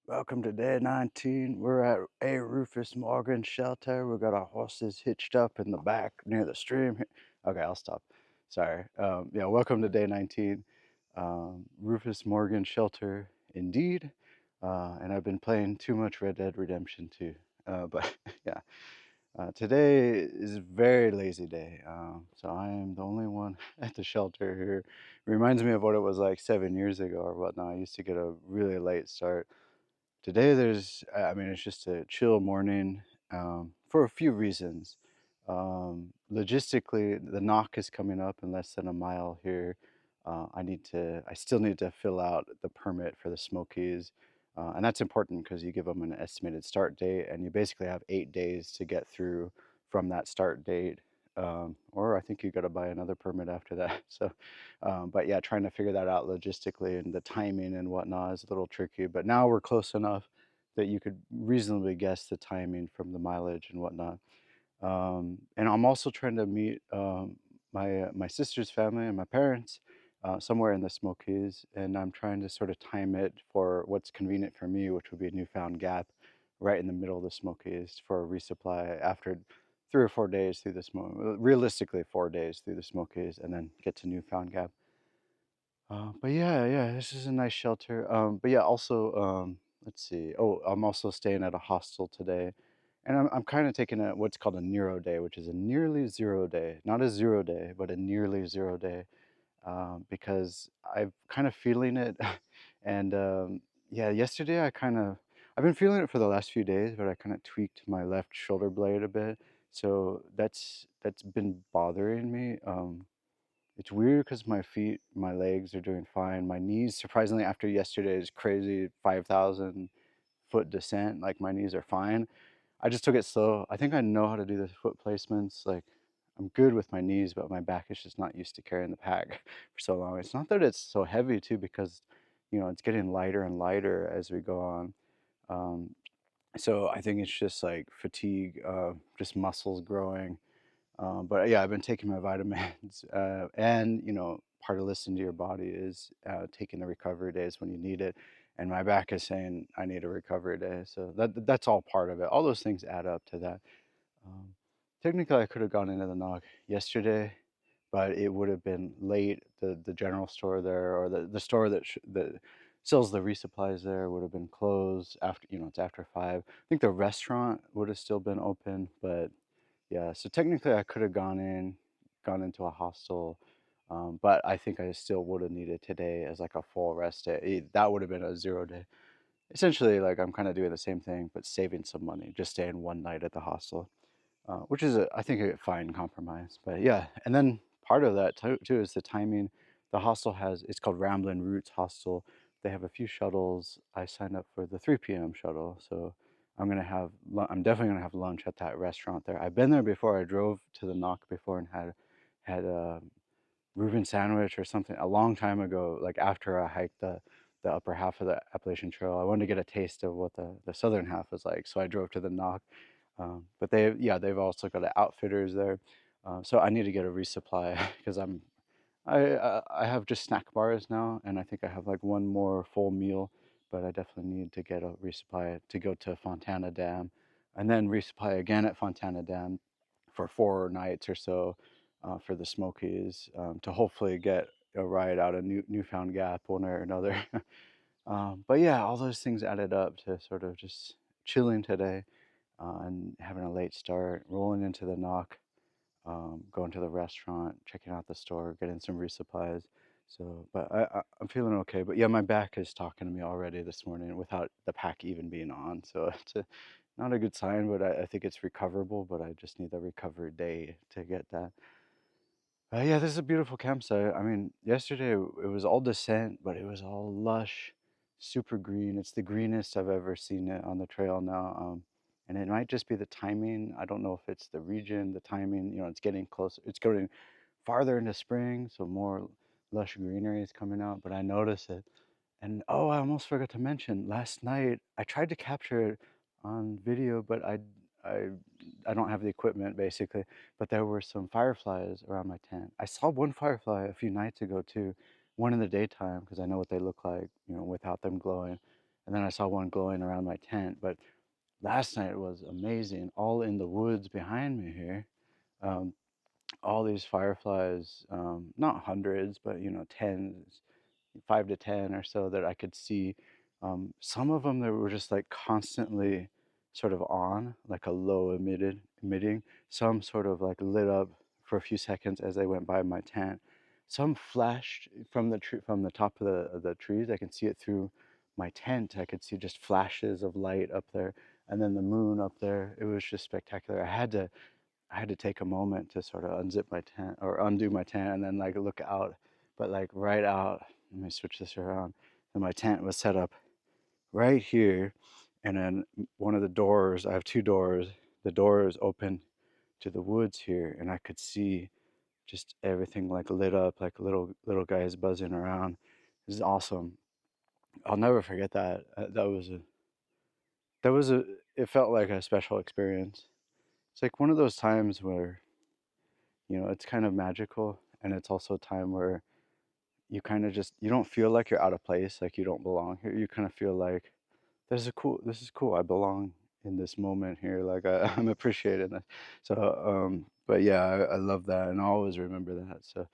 Welcome to day 19. We're at a Rufus Morgan shelter. We got our horses hitched up in the back near the stream. Okay, I'll stop. Sorry. Yeah, welcome to day 19. Rufus Morgan shelter, indeed. And I've been playing too much Red Dead Redemption 2. But yeah, today is a very lazy day. So I am the only one at the shelter here. Reminds me of what it was like 7 years ago or whatnot. I used to get a really late start. Today I mean, it's just a chill morning for a few reasons. Logistically, the knock is coming up in less than a mile here. I still need to fill out the permit for the Smokies. And that's important because you give them an estimated start date and you basically have 8 days to get through from that start date. Or I think you got to buy another permit after that. So but yeah, trying to figure that out logistically and the timing and whatnot is a little tricky. But now we're close enough that you could reasonably guess the timing from the mileage and whatnot. And I'm also trying to meet my sister's family and my parents somewhere in the Smokies, and I'm trying to sort of time it for what's convenient for me, which would be a Newfound Gap, right in the middle of the Smokies for a resupply after 3 or 4 days through the smoke. Realistically, 4 days through the Smokies, and then get to Newfound Gap. But yeah, this is a nice shelter. But yeah, also, let's see. Oh, I'm also staying at a hostel today, and I'm kind of taking a what's called a Nero day, which is a nearly zero day, not a 0 day, but a nearly 0 day, because I'm kind of feeling it. And yeah, yesterday I've been feeling it for the last few days, but I kind of tweaked my left shoulder blade a bit, so that's been bothering me. It's weird because my legs are doing fine. My knees, surprisingly, after yesterday's crazy 5,000 foot descent, like my knees are fine. I just took it slow. I think I know how to do the foot placements. Like I'm good with my knees, but my back is just not used to carrying the pack for so long. It's not that it's so heavy too, because it's getting lighter and lighter as we go on. Um, so I think it's just like fatigue, just muscles growing. But yeah, I've been taking my vitamins, and part of listening to your body is taking the recovery days when you need it. And my back is saying I need a recovery day, so that's all part of it. All those things add up to that. Um, Technically, I could have gone into the knock yesterday, but it would have been late. The general store there, or the store that sells the resupplies there, would have been closed after. It's after 5. I think the restaurant would have still been open, but yeah, so technically I could have gone into a hostel, but I think I still would have needed today as like a full rest day. That would have been a 0 day. Essentially, like I'm kind of doing the same thing, but saving some money, just staying one night at the hostel, which is I think a fine compromise. But yeah, and then part of that too is the timing. The hostel it's called Ramblin' Roots Hostel. They have a few shuttles. I signed up for the 3 p.m. shuttle, so I'm definitely gonna have lunch at that restaurant there. I've been there before. I drove to the Knock before and had a Reuben sandwich or something a long time ago, like after I hiked the upper half of the Appalachian Trail. I wanted to get a taste of what the southern half was like, so I drove to the Knock. But they've also got outfitters there, so I need to get a resupply because I have just snack bars now, and I think I have like one more full meal, but I definitely need to get a resupply to go to Fontana Dam, and then resupply again at Fontana Dam for 4 nights or so for the Smokies, to hopefully get a ride out of Newfound Gap one way or another. But yeah, all those things added up to sort of just chilling today, and having a late start, rolling into the Knock, going to the restaurant, checking out the store, getting some resupplies. So, but I'm feeling okay. But yeah, my back is talking to me already this morning without the pack even being on. So not a good sign, but I think it's recoverable. But I just need the recovery day to get that. Yeah, this is a beautiful campsite. I mean, yesterday it was all descent, but it was all lush, super green. It's the greenest I've ever seen it on the trail now. And it might just be the timing. I don't know if it's the region, the timing. It's getting closer. It's going farther into spring, so more lush greenery is coming out. But I notice it. And oh, I almost forgot to mention, last night I tried to capture it on video, but I I don't have the equipment basically. But there were some fireflies around my tent. I saw one firefly a few nights ago too, one in the daytime because I know what they look like, without them glowing. and then I saw one glowing around my tent. But last night was amazing, all in the woods behind me here. Um, all these fireflies, not hundreds, but tens, 5 to 10 or so that I could see. Some of them that were just like constantly sort of on, like a low emitting. Some sort of like lit up for a few seconds as they went by my tent. Some flashed from the tree, from the top of the trees. I can see it through my tent. I could see just flashes of light up there, and then the moon up there. It was just spectacular. I had to take a moment to sort of unzip my tent or undo my tent and then like look out, but like right out. Let me switch this around. And my tent was set up right here, and then one of the doors. I have two doors. The door is open to the woods here, and I could see just everything like lit up, like little guys buzzing around. This is awesome. I'll never forget that. That was a. It felt like a special experience. It's like one of those times where it's kind of magical, and it's also a time where you kind of just you don't feel like you're out of place, like you don't belong here. You kind of feel like this is cool. I belong in this moment here. Like I'm appreciating this. So, but yeah, I love that, and I always remember that. So,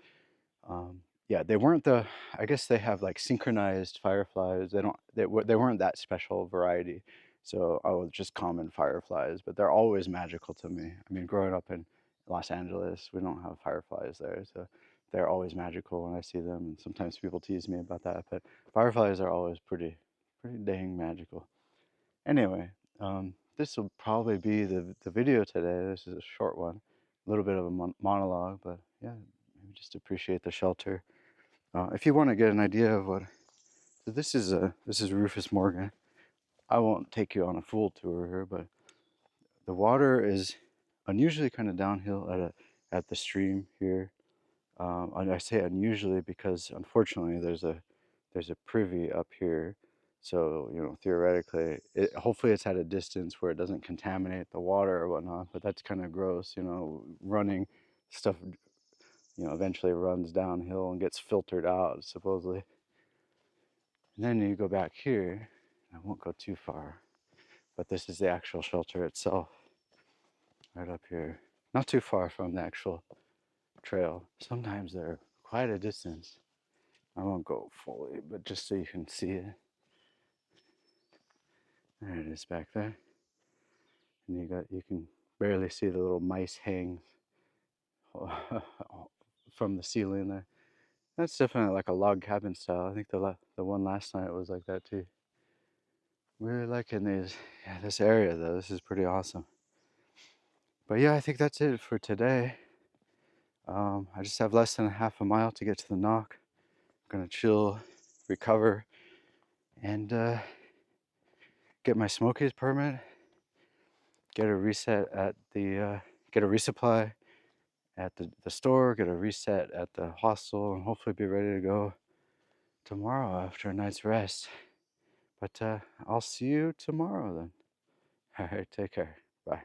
yeah, they weren't the. I guess they have like synchronized fireflies. They don't. They weren't that special variety. So I was just common fireflies, but they're always magical to me. I mean, growing up in Los Angeles, we don't have fireflies there, so they're always magical when I see them. And sometimes people tease me about that, but fireflies are always pretty dang magical. Anyway, this will probably be the video today. This is a short one, a little bit of a monologue, but yeah, maybe just appreciate the shelter. If you want to get an idea of what so this is Rufus Morgan. I won't take you on a full tour here, but the water is unusually kind of downhill at the stream here. And I say unusually because unfortunately there's a privy up here. So, theoretically, hopefully it's at a distance where it doesn't contaminate the water or whatnot, but that's kind of gross, running stuff, eventually runs downhill and gets filtered out, supposedly. And then you go back here, I won't go too far, but this is the actual shelter itself, right up here. Not too far from the actual trail. Sometimes they're quite a distance. I won't go fully, but just so you can see it. There it is back there. And you can barely see the little mice hang from the ceiling there. That's definitely like a log cabin style. I think the one last night was like that too. Really liking this area though. This is pretty awesome. But yeah, I think that's it for today. I just have less than a half a mile to get to the knock. I'm gonna chill, recover, and get my smokies permit. Get a reset at get a resupply at the store. Get a reset at the hostel, and hopefully be ready to go tomorrow after a night's rest. But I'll see you tomorrow then. All right, take care. Bye.